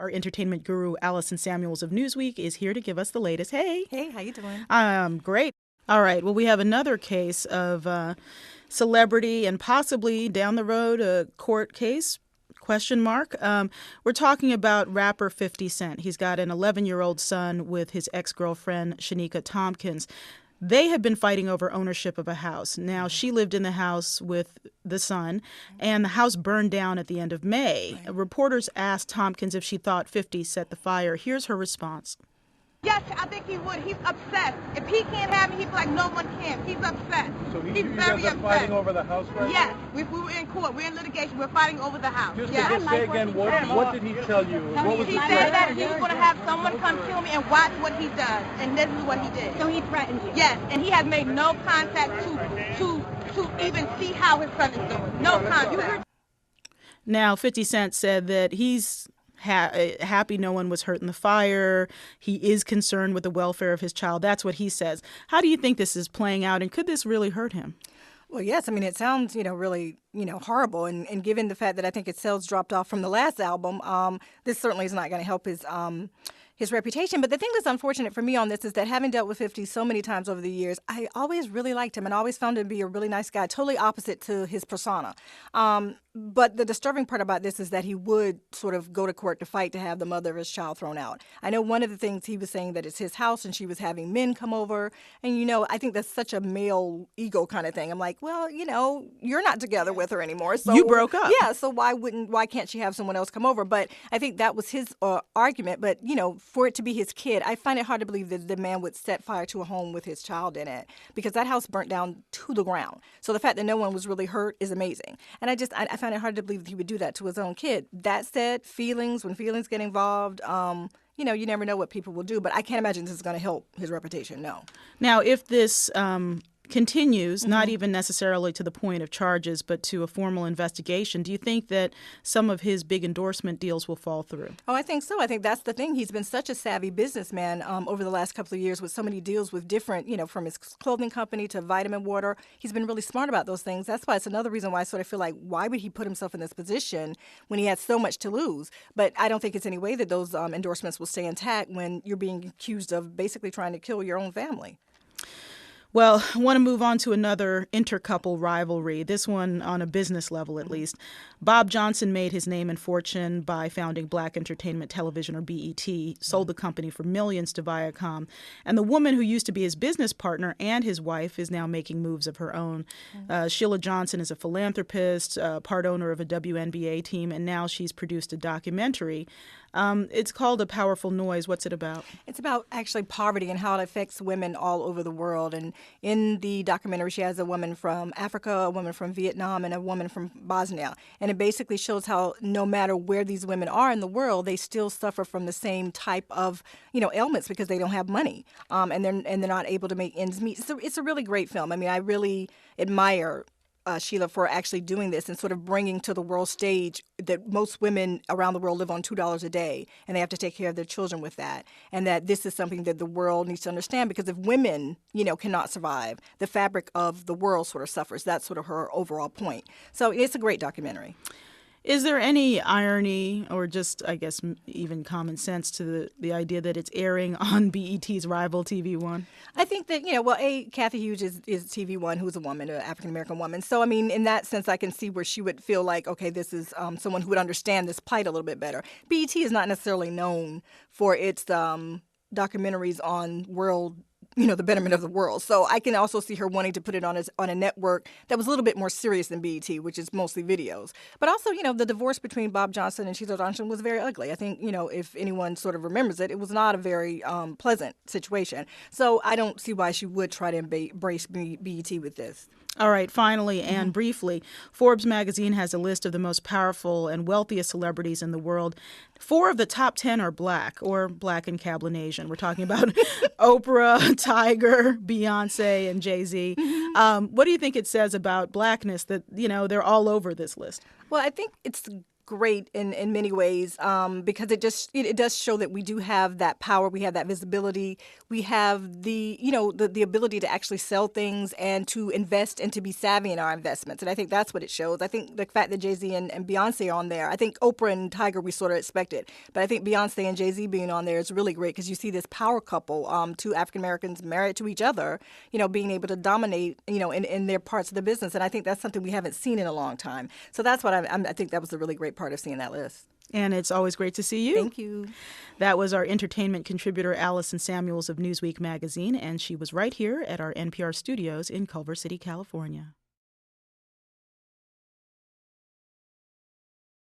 Our entertainment guru, Alison Samuels of Newsweek, is here to give us the latest. Hey. Hey, how you doing? Great. All right. Well, we have another case of celebrity and possibly down the road a court case. Question mark. We're talking about rapper 50 Cent. He's got an 11-year-old son with his ex-girlfriend, Shanika Tompkins. They had been fighting over ownership of a house. Now, she lived in the house with the son, and the house burned down at the end of May. Right. Reporters asked Tompkins if she thought 50 set the fire. Here's her response. Yes, I think he would. He's upset. If he can't have me, he'd be like, no one can. He's upset. So he's you very guys are upset. fighting over the house right yes, now? we were in court. We're in litigation. We're fighting over the house. Just yes. to say again, what did he tell you? What was He his said threat? that he was going to have someone come kill me and watch what he does. And this is what he did. So he threatened you? Yes, and he has made no contact to even see how his son is doing. No contact. Now, 50 Cent said that he's happy no one was hurt in the fire. He is concerned with the welfare of his child. That's what he says. How do you think this is playing out, and could this really hurt him? Well, yes. I mean, it sounds, really, horrible. And given the fact that I think his sales dropped off from the last album, this certainly is not going to help his reputation. But the thing that's unfortunate for me on this is that having dealt with 50 so many times over the years, I always really liked him and always found him to be a really nice guy, totally opposite to his persona. But the disturbing part about this is that he would sort of go to court to fight to have the mother of his child thrown out. I know one of the things he was saying that it's his house and she was having men come over. And, I think that's such a male ego kind of thing. I'm like, well, you're not together with her anymore. So you broke up. Yeah, so why can't she have someone else come over? But I think that was his argument. But, for it to be his kid, I find it hard to believe that the man would set fire to a home with his child in it because that house burnt down to the ground. So the fact that no one was really hurt is amazing. And I find it hard to believe that he would do that to his own kid. That said, when feelings get involved, you never know what people will do. But I can't imagine this is going to help his reputation, no. Now, if this continues, not even necessarily to the point of charges, but to a formal investigation, do you think that some of his big endorsement deals will fall through? Oh, I think so. I think that's the thing. He's been such a savvy businessman over the last couple of years with so many deals with different, from his clothing company to vitamin water. He's been really smart about those things. That's why it's another reason why I sort of feel like, why would he put himself in this position when he had so much to lose? But I don't think it's any way that those endorsements will stay intact when you're being accused of basically trying to kill your own family. Well, I want to move on to another intercouple rivalry, this one on a business level at least. Bob Johnson made his name and fortune by founding Black Entertainment Television, or BET, sold the company for millions to Viacom. And the woman who used to be his business partner and his wife is now making moves of her own. Sheila Johnson is a philanthropist, part owner of a WNBA team, and now she's produced a documentary. It's called A Powerful Noise. What's it about? It's about actually poverty and how it affects women all over the world. And in the documentary, she has a woman from Africa, a woman from Vietnam, and a woman from Bosnia. And it basically shows how no matter where these women are in the world, they still suffer from the same type of, ailments because they don't have money, and they're not able to make ends meet. So it's a really great film. I mean, I really admire Sheila for actually doing this and sort of bringing to the world stage that most women around the world live on $2 a day and they have to take care of their children with that, and that this is something that the world needs to understand, because if women, cannot survive, the fabric of the world sort of suffers. That's sort of her overall point. So it's a great documentary. Is there any irony or just, I guess, even common sense to the idea that it's airing on BET's rival TV One? I think that, Kathy Hughes is TV One, who's a woman, an African-American woman. So, I mean, in that sense, I can see where she would feel like, okay, this is someone who would understand this plight a little bit better. BET is not necessarily known for its documentaries on the betterment of the world. So I can also see her wanting to put it on a network that was a little bit more serious than BET, which is mostly videos. But also, the divorce between Bob Johnson and Sheila Johnson was very ugly. I think, if anyone sort of remembers it, it was not a very pleasant situation. So I don't see why she would try to embrace BET with this. All right, finally and briefly, Forbes magazine has a list of the most powerful and wealthiest celebrities in the world. 4 of the top 10 are Black, or Black and Cablinasian. We're talking about Oprah, Tiger, Beyonce, and Jay-Z. What do you think it says about Blackness that, they're all over this list? Well, I think it's great in many ways because it does show that we do have that power, we have that visibility, we have the ability to actually sell things and to invest and to be savvy in our investments. And I think that's what it shows. I think the fact that Jay-Z and Beyonce are on there, I think Oprah and Tiger we sort of expected, but I think Beyonce and Jay-Z being on there is really great because you see this power couple, two African Americans married to each other, being able to dominate, in their parts of the business. And I think that's something we haven't seen in a long time. So that's what I think that was a really great part of seeing that list. And it's always great to see you. Thank you. That was our entertainment contributor, Alison Samuels of Newsweek magazine, and she was right here at our NPR studios in Culver City, California.